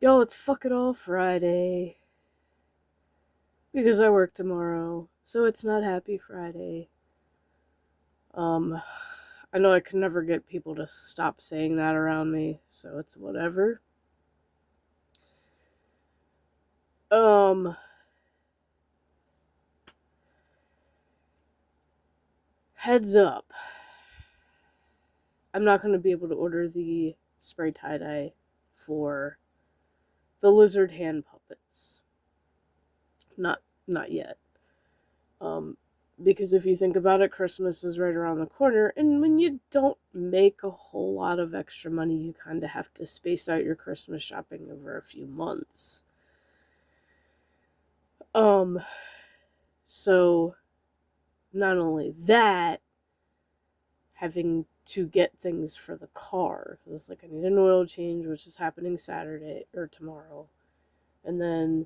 Yo, it's fucking all Friday. Because I work tomorrow. So it's not Happy Friday. Um, I know I can never get people to stop saying that around me, so it's whatever. Um, Heads up. I'm not going to be able to order the spray tie-dye for the lizard hand puppets. Not yet. Um, because if you think about it, Christmas is right around the corner, and when you don't make a whole lot of extra money, you kind of have to space out your Christmas shopping over a few months. Um, so not only that, having to get things for the car. It's like I need an oil change, which is happening Saturday or tomorrow, and then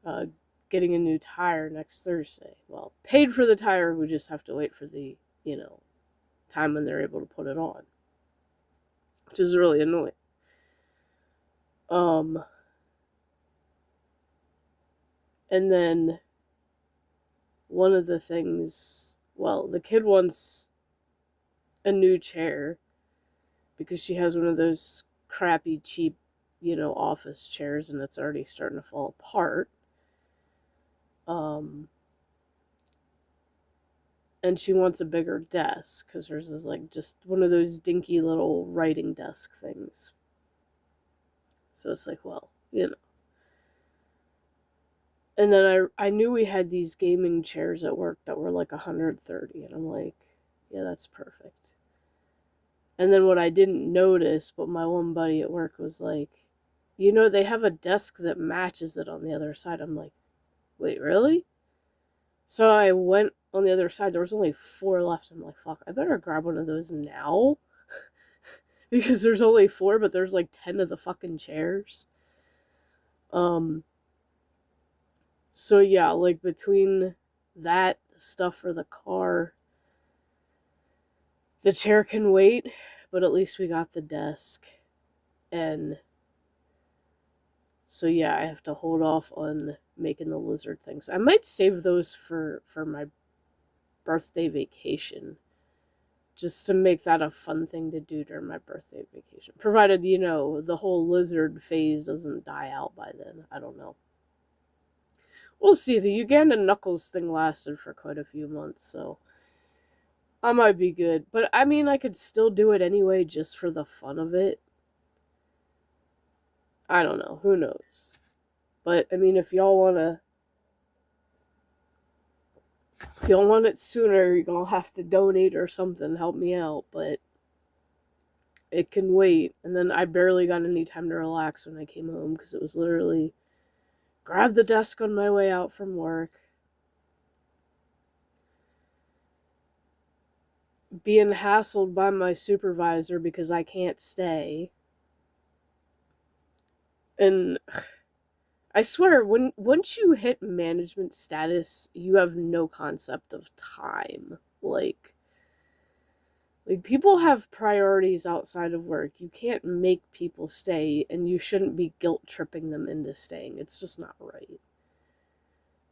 uh, getting a new tire next Thursday. Well, paid for the tire, we just have to wait for the time when they're able to put it on, which is really annoying. Um, and then one of the things, well, the kid wants a new chair because she has one of those crappy, cheap, office chairs, and it's already starting to fall apart. Um, and she wants a bigger desk because hers is like just one of those dinky little writing desk things. So it's like, well. And then I knew we had these gaming chairs at work that were like 130, and I'm like, yeah, that's perfect. And then what I didn't notice, but my one buddy at work was like, they have a desk that matches it on the other side. I'm like, wait, really? So I went on the other side. There was only four left. I'm like, fuck, I better grab one of those now. Because there's only four, but there's like 10 of the fucking chairs. Um, so yeah, like between that stuff for the car, the chair can wait, but at least we got the desk. And so yeah, I have to hold off on making the lizard things. I might save those for my birthday vacation, just to make that a fun thing to do during my birthday vacation. Provided, the whole lizard phase doesn't die out by then. I don't know. We'll see. The Uganda Knuckles thing lasted for quite a few months, so I might be good. But I mean, I could still do it anyway just for the fun of it. I don't know. Who knows? But I mean, if y'all want it sooner, you're gonna have to donate or something. Help me out, but it can wait. And then I barely got any time to relax when I came home because it was literally grab the desk on my way out from work, being hassled by my supervisor because I can't stay. And I swear, once you hit management status, you have no concept of time. Like people have priorities outside of work. You can't make people stay, and you shouldn't be guilt tripping them into staying. It's just not right.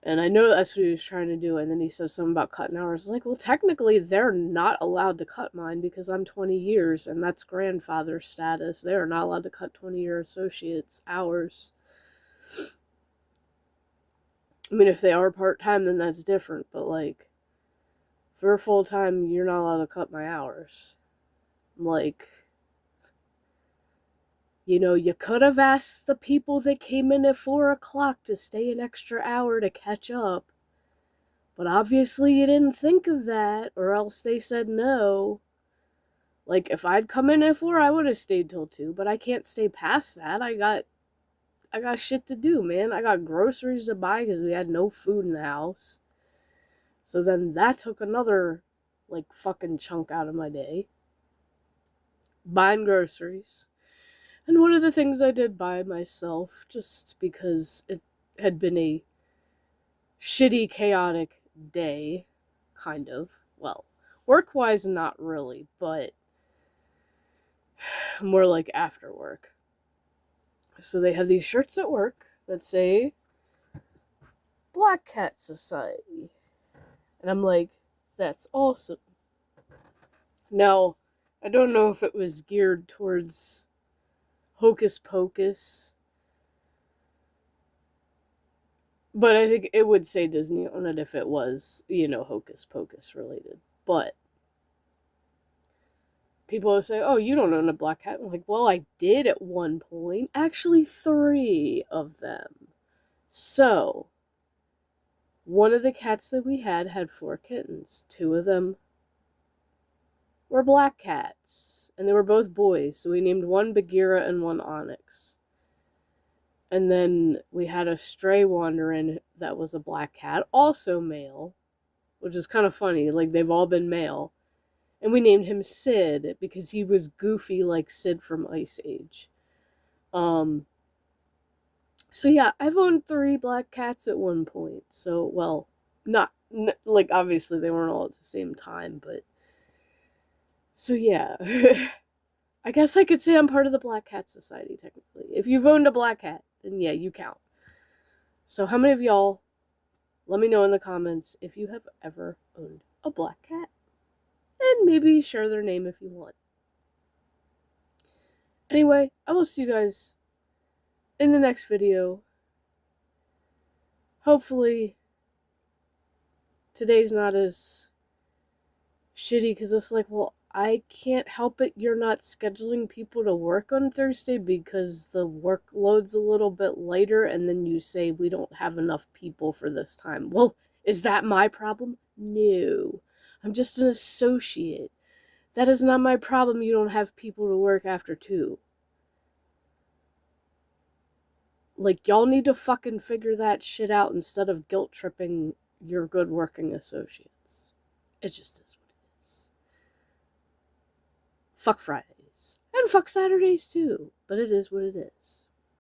And I know that's what he was trying to do. And then he says something about cutting hours. Like, well, technically, they're not allowed to cut mine because I'm 20 years, and that's grandfather status. They are not allowed to cut 20-year associates' hours. I mean, if they are part time, then that's different. But, like, for full time, you're not allowed to cut my hours. I'm like, you could have asked the people that came in at 4 o'clock to stay an extra hour to catch up. But obviously you didn't think of that, or else they said no. Like, if I'd come in at 4, I would have stayed till 2, but I can't stay past that. I got shit to do, man. I got groceries to buy because we had no food in the house. So then that took another, like, fucking chunk out of my day. Buying groceries. And one of the things I did buy myself, just because it had been a shitty, chaotic day, kind of. Well, work wise, not really, but more like after work. So they have these shirts at work that say Black Cat Society. And I'm like, that's awesome. Now, I don't know if it was geared towards Hocus Pocus, but I think it would say Disney on it if it was, Hocus Pocus related. But people will say, oh, you don't own a black cat. I'm like, well, I did at one point. Actually, 3 of them. So, one of the cats that we had 4 kittens. 2 of them were black cats. And they were both boys. So we named one Bagheera and one Onyx. And then we had a stray wanderer that was a black cat, also male, which is kind of funny. Like, they've all been male. And we named him Sid because he was goofy like Sid from Ice Age. So yeah, I've owned 3 black cats at one point. So, well, like, obviously they weren't all at the same time, but so yeah. I guess I could say I'm part of the Black Cat Society, technically. If you've owned a black cat, then yeah, you count. So how many of y'all, let me know in the comments if you have ever owned a black cat. And maybe share their name if you want. Anyway, I will see you guys in the next video. Hopefully, today's not as shitty, because it's like, well, I can't help it you're not scheduling people to work on Thursday because the workload's a little bit lighter, and then you say we don't have enough people for this time. Well, is that my problem? No. I'm just an associate. That is not my problem you don't have people to work after 2. Like, y'all need to fucking figure that shit out instead of guilt-tripping your good working associates. It just is what it is. Fuck Fridays. And fuck Saturdays, too. But it is what it is.